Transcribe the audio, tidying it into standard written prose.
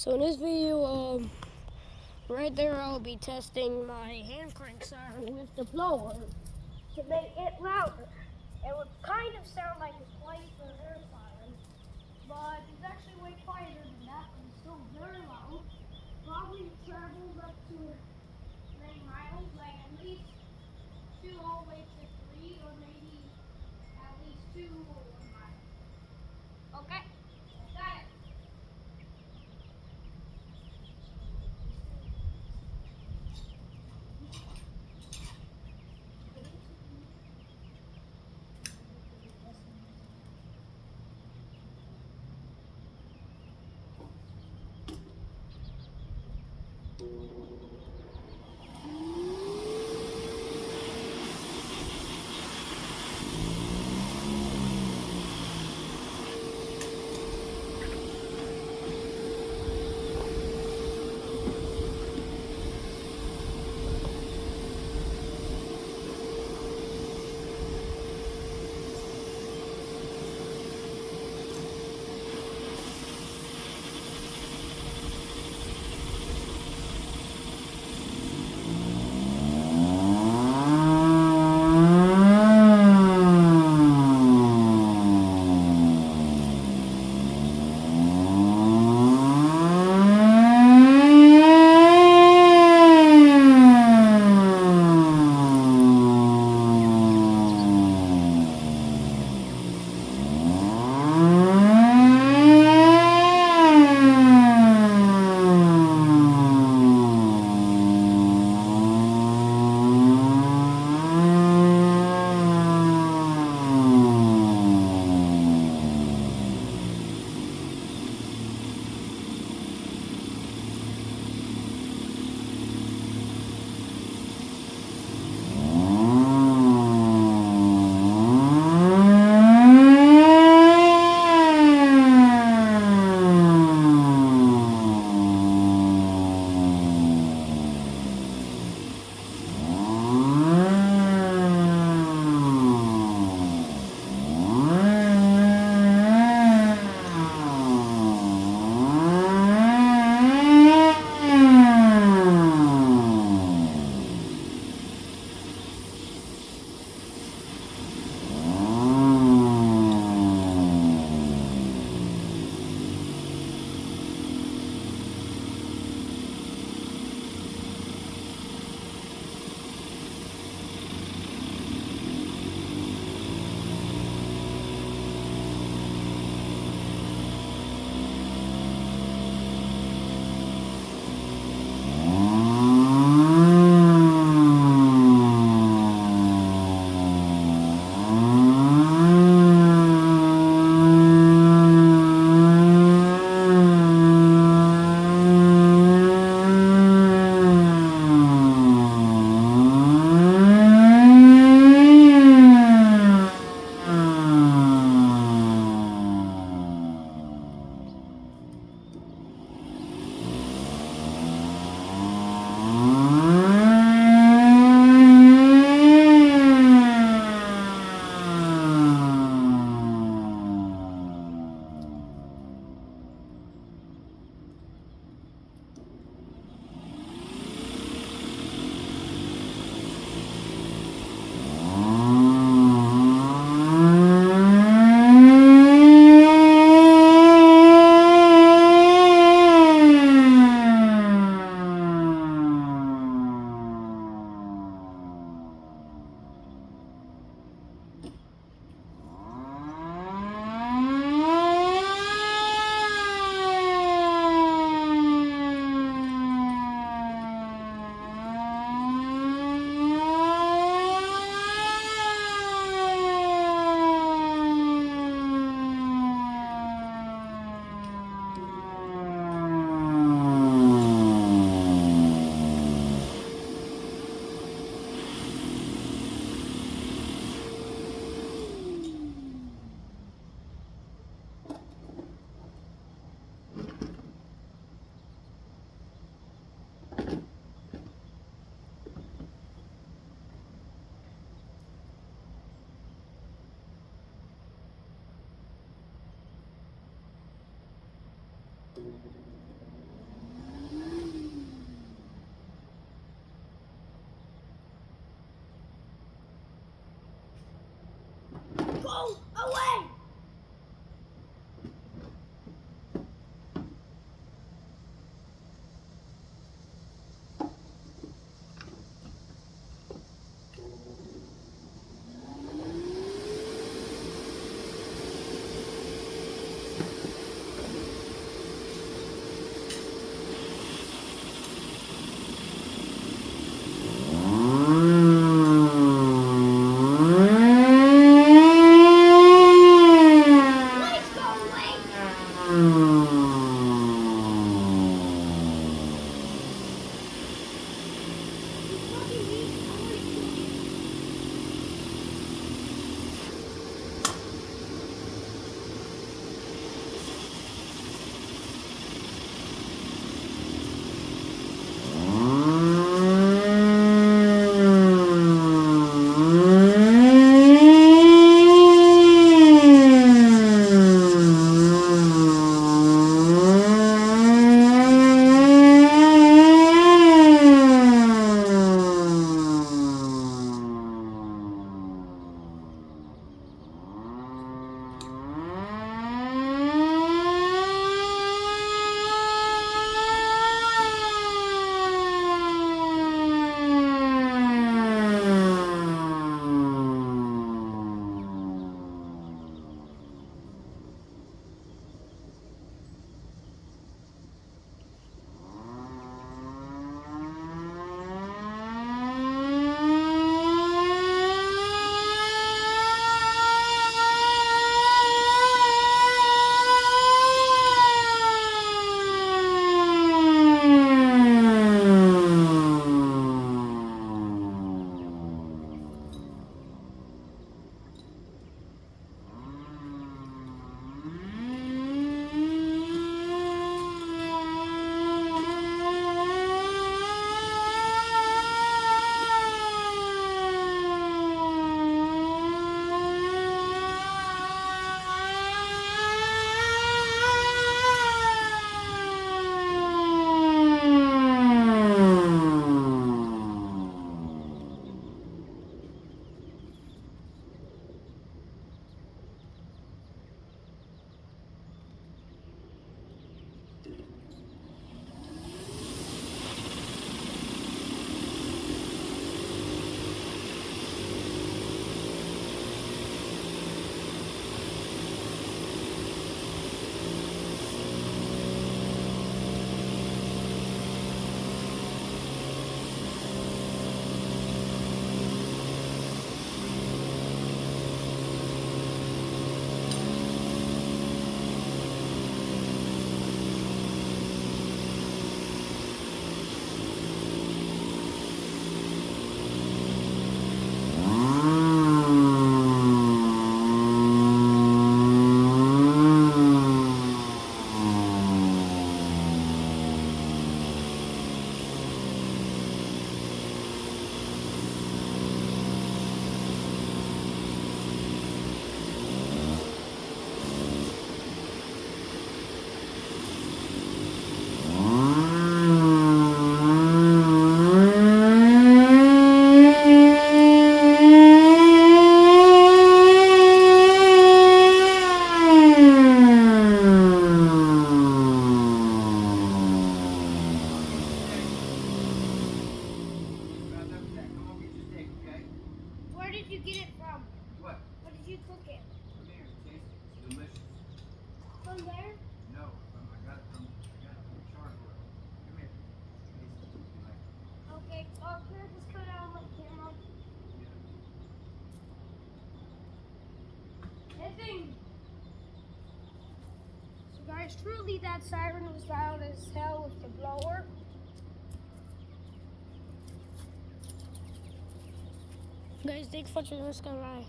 So in this video, right there, I'll be testing my HandCrane siren with the blower to make it louder. It would kind of sound like it's quiet for an air siren, but it's actually way quieter than that, but it's still very loud. Probably travels up to many miles, like at least 2 all the way to 3, or maybe at least 2 or 1 mile. Okay, let's got it. from there? No, I got it from Charlotte. Come here. Okay, well, can I just cut out my camera? Hitting! So guys, truly that siren was loud as hell with the blower. Guys, thanks for watching this guy.